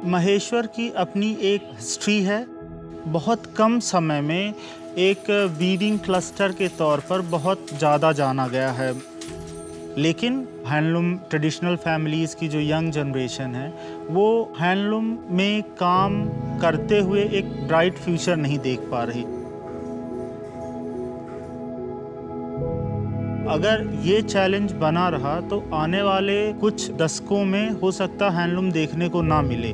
महेश्वर की अपनी एक हिस्ट्री है। बहुत कम समय में एक वीविंग क्लस्टर के तौर पर बहुत ज़्यादा जाना गया है, लेकिन हैंडलूम ट्रेडिशनल फैमिलीज़ की जो यंग जनरेशन है वो हैंडलूम में काम करते हुए एक ब्राइट फ्यूचर नहीं देख पा रही। अगर ये चैलेंज बना रहा तो आने वाले कुछ दशकों में हो सकता हैंडलूम देखने को ना मिले।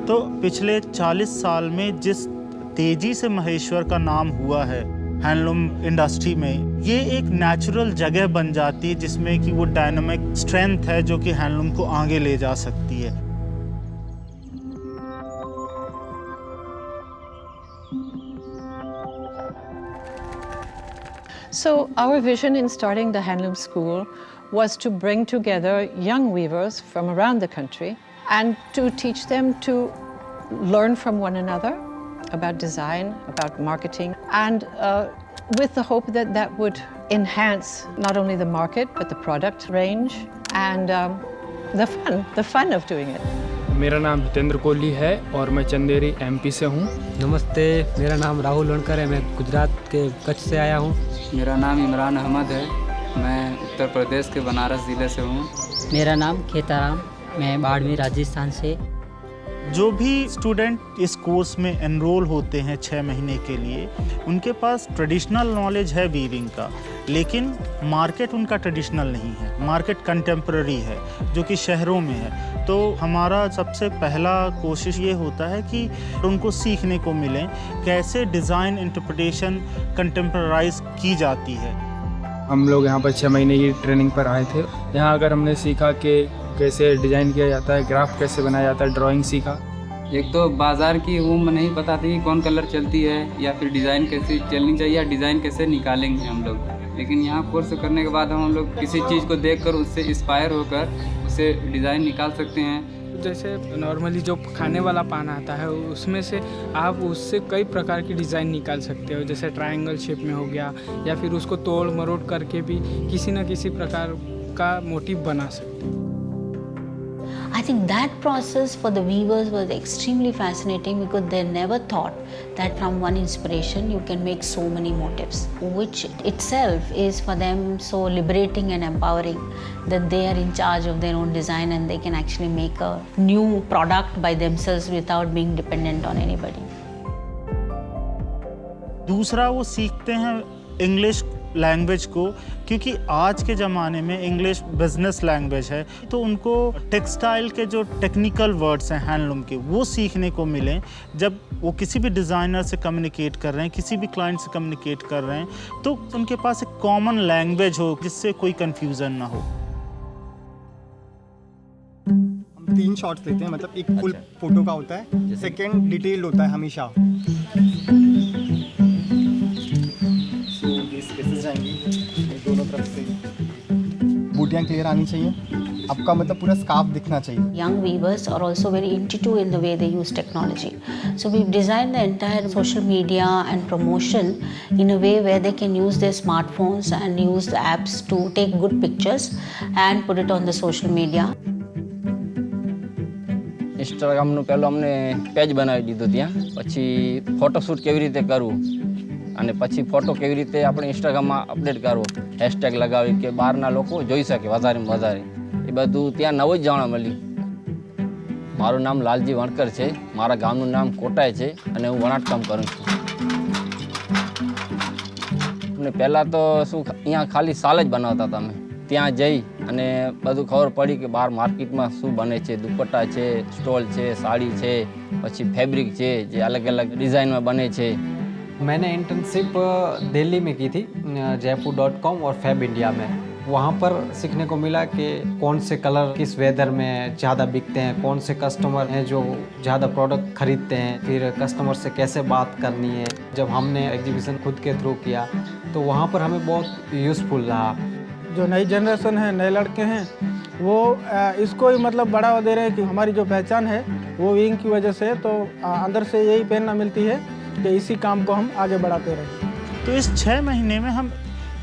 तो पिछले 40 साल में जिस तेजी से महेश्वर का नाम हुआ है हैंडलूम इंडस्ट्री में, ये एक नेचुरल जगह बन जाती है जिसमें कि वो डायनामिक स्ट्रेंथ है जो कि हैंडलूम को आगे ले जा सकती है। So our vision in starting the Handloom School was to bring together young weavers from around the country and to teach them to learn from one another about design, about marketing, and with the hope that that would enhance not only the market but the product range and the fun of doing it. मेरा नाम हितेंद्र कोहली है और मैं Chanderi MP से हूँ। नमस्ते, मेरा नाम राहुल वनकर है, मैं गुजरात के कच्छ से आया हूँ। मेरा नाम इमरान अहमद है, मैं उत्तर प्रदेश के बनारस ज़िले से हूँ। मेरा नाम खेताराम, मैं बाड़मेर राजस्थान से। जो भी स्टूडेंट इस कोर्स में एनरोल होते हैं 6 महीने के लिए, उनके पास ट्रेडिशनल नॉलेज है वीविंग का, लेकिन मार्केट उनका ट्रेडिशनल नहीं है, मार्केट कंटेम्प्ररी है जो कि शहरों में है। तो हमारा सबसे पहला कोशिश ये होता है कि उनको सीखने को मिले कैसे डिज़ाइन इंटरप्रिटेशन कंटेम्प्रराइज की जाती है। हम लोग यहाँ पर 6 महीने की ट्रेनिंग पर आए थे। यहाँ अगर हमने सीखा कि कैसे डिज़ाइन किया जाता है, ग्राफ कैसे बनाया जाता है, ड्राइंग सीखा। एक तो बाज़ार की वो नहीं पता थी कौन कलर चलती है या फिर डिज़ाइन कैसे चलनी चाहिए या डिज़ाइन कैसे निकालेंगे हम लोग, लेकिन यहाँ कोर्स करने के बाद हम लोग किसी चीज़ को देखकर उससे इंस्पायर होकर उससे डिज़ाइन निकाल सकते हैं। जैसे नॉर्मली जो खाने वाला पान आता है उसमें से आप उससे कई प्रकार की डिज़ाइन निकाल सकते हो, जैसे ट्रायंगल शेप में हो गया या फिर उसको तोड़ मरोड़ करके भी किसी न किसी प्रकार का मोटिव बना सकते हो। I think that process for the weavers was extremely fascinating because they never thought that from one inspiration you can make so many motifs, which itself is for them so liberating and empowering that they are in charge of their own design and they can actually make a new product by themselves without being dependent on anybody. दूसरा वो सीखते हैं English language को, क्योंकि आज के ज़माने में इंग्लिश बिजनेस लैंग्वेज है, तो उनको टेक्सटाइल के जो टेक्निकल वर्ड्स हैं हैंडलूम के वो सीखने को मिलें जब वो किसी भी डिज़ाइनर से कम्युनिकेट कर रहे हैं, किसी भी क्लाइंट से कम्युनिकेट कर रहे हैं, तो उनके पास एक कॉमन लैंग्वेज हो जिससे कोई कन्फ्यूज़न ना हो। हम 3 शॉट्स लेते हैं, मतलब एक फुल फोटो का होता है, सेकेंड डिटेल होता है हमेशा। दोनों तरफ से बूटियाँ क्लियर आनी चाहिए, आपका मतलब पूरा स्कार्फ दिखना चाहिए। Young weavers are also very intuitive in the way they use technology. So we've designed the entire social media and promotion in a way where they can use their smartphones and use the apps to take good pictures and put it on the social media. ઇન્સ્ટાગ્રામનું પહેલું અમને page બનાવી દીધું, ત્યાં પછી photoshoot કેવી રીતે કરવું અને પછી ફોટો કેવી રીતે આપણે ઇન્સ્ટાગ્રામમાં અપડેટ કરવો, હેશટેગ લગાવી કે બહારના લોકો જોઈ શકે વધારેમાં વધારે, એ બધું ત્યાં નવું જ જાણવા મળ્યું। મારું નામ લાલજી વણકર છે, મારા ગામનું નામ કોટાય છે અને હું વણાટકામ કરું છું। અને પહેલાં તો શું અહીંયા ખાલી શાલ જ બનાવતા હતા અમે, ત્યાં જઈ અને બધું ખબર પડી કે બહાર માર્કેટમાં શું બને છે, દુપટ્ટા છે, સ્ટોલ છે, સાડી છે, પછી ફેબ્રિક છે જે અલગ અલગ ડિઝાઇનમાં બને છે। मैंने इंटर्नशिप दिल्ली में की थी, जयपुर.com और फैब इंडिया में। वहाँ पर सीखने को मिला कि कौन से कलर किस वेदर में ज़्यादा बिकते हैं, कौन से कस्टमर हैं जो ज़्यादा प्रोडक्ट खरीदते हैं, फिर कस्टमर से कैसे बात करनी है। जब हमने एग्जीबिशन खुद के थ्रू किया तो वहाँ पर हमें बहुत यूज़फुल रहा। जो नई जनरेशन है, नए लड़के हैं, वो इसको ही मतलब बढ़ावा दे रहे हैं कि हमारी जो पहचान है वो विंग की वजह से, तो अंदर से यही प्रेरणा मिलती है कि इसी काम को हम आगे बढ़ाते रहें। तो इस 6 महीने में हम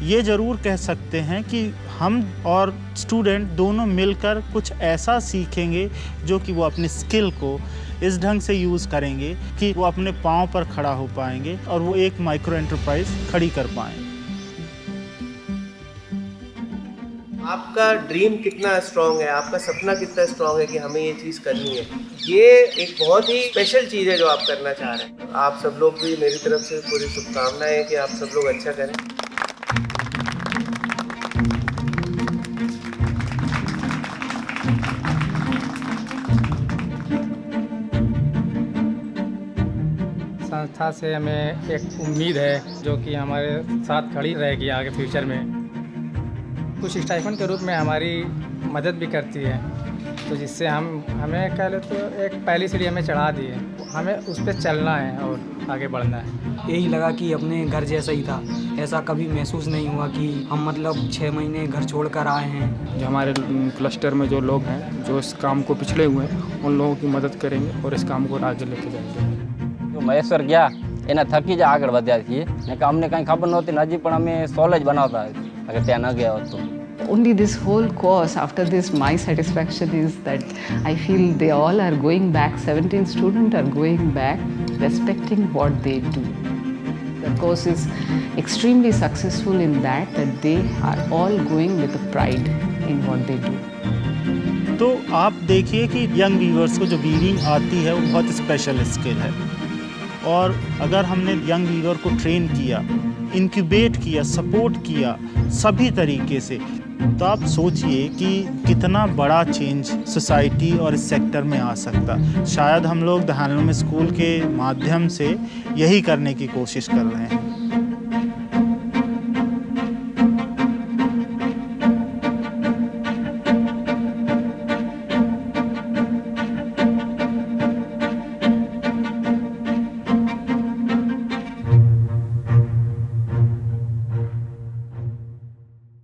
ये ज़रूर कह सकते हैं कि हम और स्टूडेंट दोनों मिलकर कुछ ऐसा सीखेंगे जो कि वो अपने स्किल को इस ढंग से यूज़ करेंगे कि वो अपने पाँव पर खड़ा हो पाएंगे और वो एक माइक्रो एंटरप्राइज खड़ी कर पाएँ। आपका ड्रीम कितना स्ट्रांग है, आपका सपना कितना स्ट्रांग है कि हमें ये चीज़ करनी है, ये एक बहुत ही स्पेशल चीज़ है जो आप करना चाह रहे हैं। आप सब लोग भी, मेरी तरफ से पूरी शुभकामनाएं हैं कि आप सब लोग अच्छा करें। संस्था से हमें एक उम्मीद है जो कि हमारे साथ खड़ी रहेगी आगे फ्यूचर में। कुछ स्टाइफन के रूप में हमारी मदद भी करती है, तो जिससे हमें कह लो तो एक पहली सीढ़ी हमें चढ़ा दी है, हमें उस पर चलना है और आगे बढ़ना है। यही लगा कि अपने घर जैसा ही था, ऐसा कभी महसूस नहीं हुआ कि हम मतलब 6 महीने घर छोड़कर आए हैं। जो हमारे क्लस्टर में जो लोग हैं जो इस काम को पिछड़े हुए हैं, उन लोगों की मदद करेंगे और इस काम को आगे लेके जाएंगे। जो महेश्वर गया एना थकी ज આગળ વધ્યા છીએ ને કે અમને કંઈ ખબર નહોતી ને હજી પણ અમે સોલ જ બનાવતા અગર ત્યાં ન ગયા હોત તો. Only this whole course, after this, my satisfaction is that I feel they all are going back, 17 students are going back respecting what they do. The course is extremely successful in that they are all going with a pride in what they do. तो आप देखिए कि young viewers को जो weaving आती है वो बहुत स्पेशल स्किल है, और अगर हमने यंग वीवर को ट्रेन किया, इंक्यूबेट किया, सपोर्ट किया सभी तरीके से, तो आप सोचिए कि कितना बड़ा चेंज सोसाइटी और इस सेक्टर में आ सकता। शायद हम लोग द हैंडलूम स्कूल के माध्यम से यही करने की कोशिश कर रहे हैं।